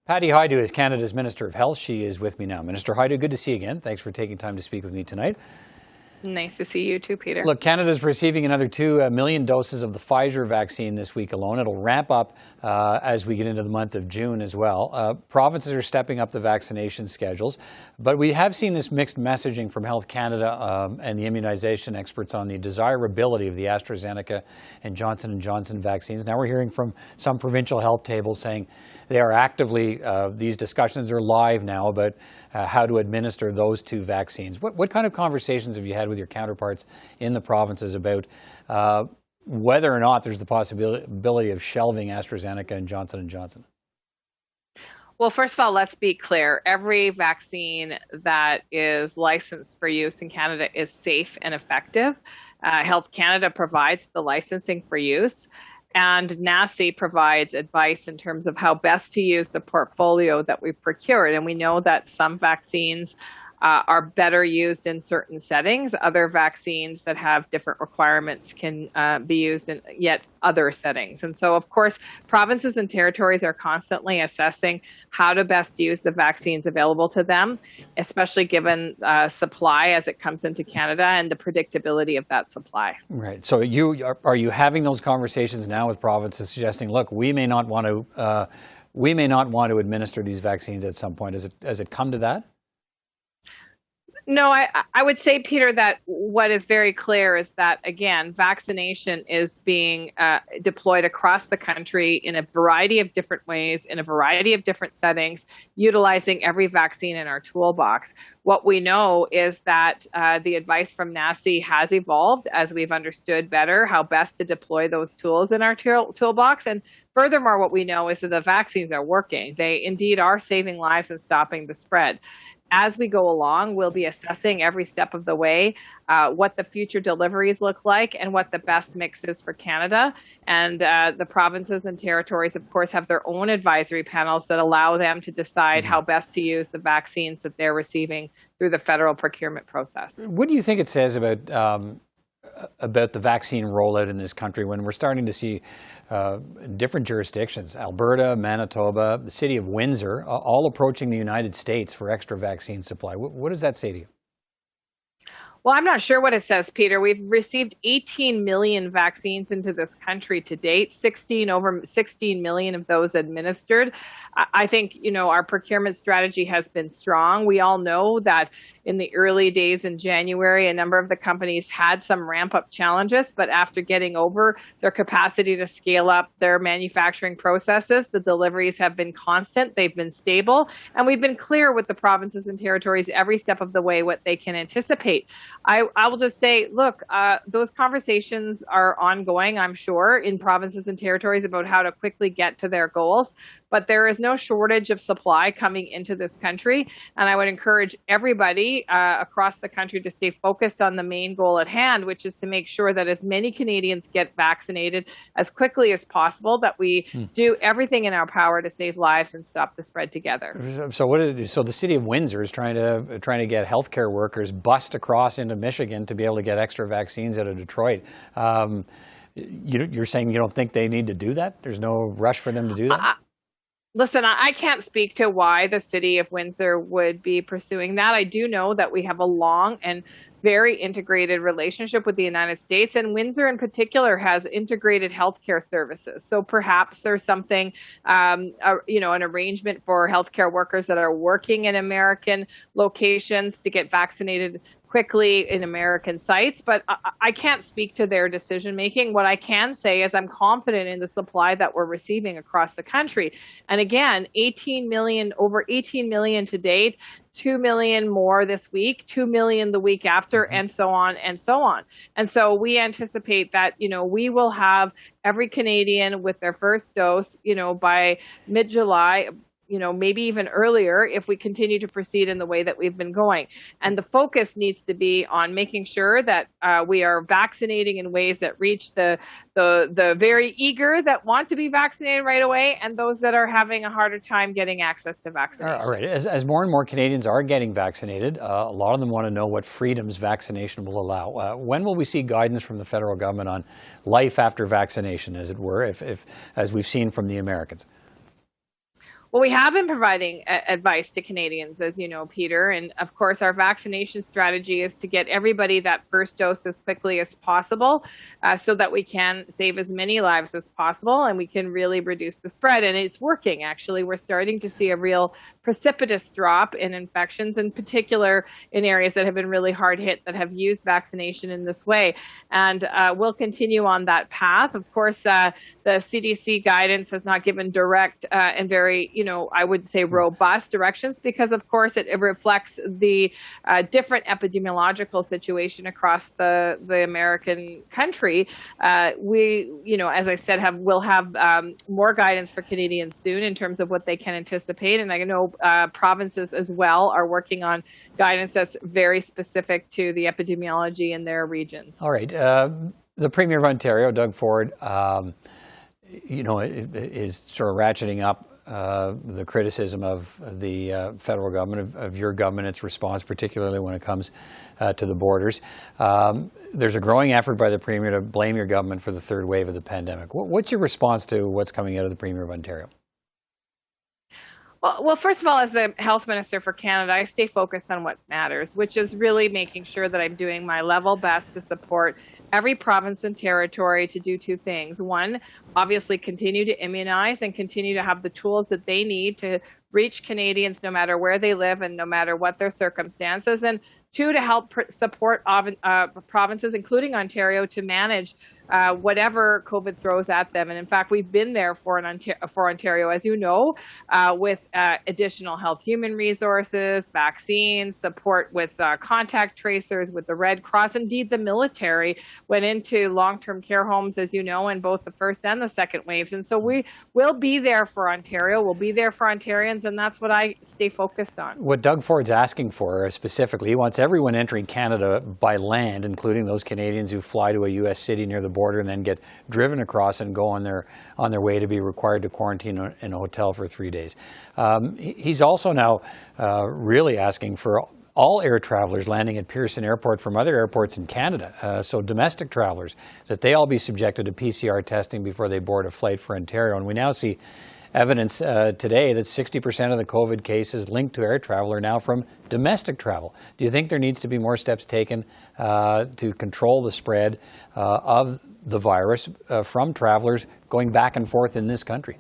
Patty Hajdu is Canada's Minister of Health. She is with me now. Minister Hajdu, good to see you again. Thanks for taking time to speak with me tonight. Nice to see you too, Peter. Look, Canada's receiving another 2 million doses of the Pfizer vaccine this week alone. It'll ramp up as we get into the month of June as well. Provinces are stepping up the vaccination schedules, but we have seen this mixed messaging from Health Canada and the immunization experts on the desirability of the AstraZeneca and Johnson & Johnson vaccines. Now we're hearing from some provincial health tables saying they are actively, these discussions are live now about how to administer those 2 vaccines. What kind of conversations have you had with your counterparts in the provinces about whether or not there's the possibility of shelving AstraZeneca and Johnson & Johnson? Well, first of all, let's be clear. Every vaccine that is licensed for use in Canada is safe and effective. Health Canada provides the licensing for use, and NACI provides advice in terms of how best to use the portfolio that we've procured. And we know that some vaccines are better used in certain settings. Other vaccines that have different requirements can be used in yet other settings. And so, of course, provinces and territories are constantly assessing how to best use the vaccines available to them, especially given supply as it comes into Canada and the predictability of that supply. Right. So are you having those conversations now with provinces suggesting, look, we may not want to administer these vaccines at some point? Has it come to that? No, I would say, Peter, that what is very clear is that, again, vaccination is being deployed across the country in a variety of different ways, in a variety of different settings, utilizing every vaccine in our toolbox. What we know is that the advice from NACI has evolved as we've understood better how best to deploy those tools in our toolbox. And furthermore, what we know is that the vaccines are working. They indeed are saving lives and stopping the spread. As we go along, we'll be assessing every step of the way what the future deliveries look like and what the best mix is for Canada. And the provinces and territories, of course, have their own advisory panels that allow them to decide how best to use the vaccines that they're receiving through the federal procurement process. What do you think it says about the vaccine rollout in this country when we're starting to see different jurisdictions, Alberta, Manitoba, the city of Windsor, all approaching the United States for extra vaccine supply? What does that say to you? Well, I'm not sure what it says, Peter. We've received 18 million vaccines into this country to date, over 16 million of those administered. I think, our procurement strategy has been strong. We all know that in the early days in January, a number of the companies had some ramp-up challenges, but after getting over their capacity to scale up their manufacturing processes, the deliveries have been constant, they've been stable, and we've been clear with the provinces and territories every step of the way what they can anticipate. I will just say, look, those conversations are ongoing, I'm sure, in provinces and territories about how to quickly get to their goals. But there is no shortage of supply coming into this country. And I would encourage everybody across the country to stay focused on the main goal at hand, which is to make sure that as many Canadians get vaccinated as quickly as possible, that we do everything in our power to save lives and stop the spread together. So the city of Windsor is trying to get healthcare workers bussed across into Michigan to be able to get extra vaccines out of Detroit. You're saying you don't think they need to do that? There's no rush for them to do that? Listen, I can't speak to why the city of Windsor would be pursuing that. I do know that we have a long and very integrated relationship with the United States, and Windsor in particular has integrated healthcare services. So perhaps there's something, an arrangement for healthcare workers that are working in American locations to get vaccinated quickly in American sites, but I can't speak to their decision making. What I can say is I'm confident in the supply that we're receiving across the country. And again, over 18 million to date, 2 million more this week, 2 million the week after, and so on and so on. And so we anticipate that, we will have every Canadian with their first dose, by mid-July, maybe even earlier if we continue to proceed in the way that we've been going. And the focus needs to be on making sure that we are vaccinating in ways that reach the very eager that want to be vaccinated right away and those that are having a harder time getting access to vaccination. All right. As more and more Canadians are getting vaccinated, a lot of them want to know what freedoms vaccination will allow. When will we see guidance from the federal government on life after vaccination, as it were, if as we've seen from the Americans? Well, we have been providing advice to Canadians, as you know, Peter. And of course, our vaccination strategy is to get everybody that first dose as quickly as possible so that we can save as many lives as possible and we can really reduce the spread. And it's working, actually. We're starting to see a real precipitous drop in infections, in particular in areas that have been really hard hit that have used vaccination in this way. And we'll continue on that path. Of course, the CDC guidance has not given direct and very, I would say robust directions because, of course, it reflects the different epidemiological situation across the American country. We, as I said, will have more guidance for Canadians soon in terms of what they can anticipate. And I know provinces as well are working on guidance that's very specific to the epidemiology in their regions. All right. The Premier of Ontario, Doug Ford, is sort of ratcheting up the criticism of the federal government, of your government, its response, particularly when it comes to the borders. There's a growing effort by the Premier to blame your government for the third wave of the pandemic. What's your response to what's coming out of the Premier of Ontario? Well, first of all, as the Health Minister for Canada, I stay focused on what matters, which is really making sure that I'm doing my level best to support every province and territory to do two things. One, obviously continue to immunize and continue to have the tools that they need to reach Canadians no matter where they live and no matter what their circumstances. And two, to help support provinces, including Ontario, to manage whatever COVID throws at them. And in fact, we've been there for Ontario, as you know, with additional health human resources, vaccines, support with contact tracers, with the Red Cross. Indeed, the military went into long-term care homes, as you know, in both the first and the second waves. And so we will be there for Ontario. We'll be there for Ontarians, and that's what I stay focused on. What Doug Ford's asking for specifically, he wants everyone entering Canada by land, including those Canadians who fly to a U.S. city near the border and then get driven across and go on their way to be required to quarantine in a hotel for 3 days. He's also now really asking for all air travelers landing at Pearson Airport from other airports in Canada, so domestic travelers, that they all be subjected to PCR testing before they board a flight for Ontario. And we now see evidence today that 60% of the COVID cases linked to air travel are now from domestic travel. Do you think there needs to be more steps taken to control the spread of the virus from travelers going back and forth in this country?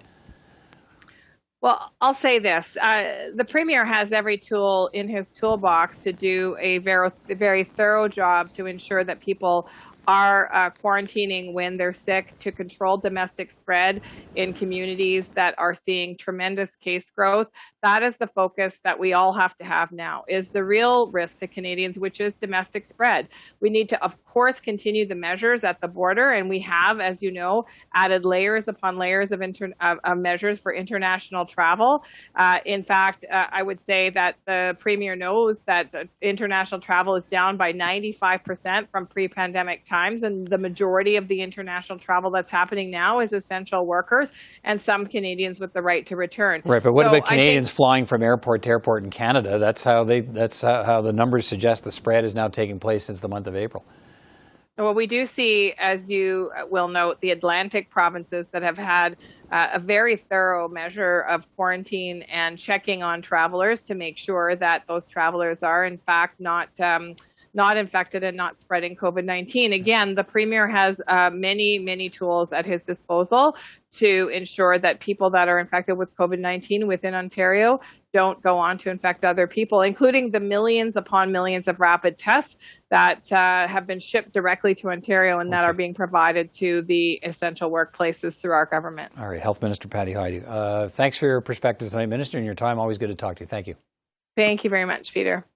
Well, I'll say this. The Premier has every tool in his toolbox to do a very thorough job to ensure that people are quarantining when they're sick, to control domestic spread in communities that are seeing tremendous case growth. That is the focus that we all have to have now, is the real risk to Canadians, which is domestic spread. We need to, of course, continue the measures at the border, and we have, as you know, added layers upon layers of measures for international travel. In fact, I would say that the Premier knows that international travel is down by 95% from pre-pandemic times, and the majority of the international travel that's happening now is essential workers and some Canadians with the right to return. Right, but what about Canadians flying from airport to airport in Canada? That's how the numbers suggest the spread is now taking place since the month of April. Well, we do see, as you will note, the Atlantic provinces that have had a very thorough measure of quarantine and checking on travelers to make sure that those travelers are, in fact, not infected and not spreading COVID-19. Again, the Premier has many tools at his disposal to ensure that people that are infected with COVID-19 within Ontario don't go on to infect other people, including the millions upon millions of rapid tests that have been shipped directly to Ontario and that are being provided to the essential workplaces through our government. All right, Health Minister Patty Hajdu. Thanks for your perspective tonight, Minister, and your time. Always good to talk to you. Thank you. Thank you very much, Peter.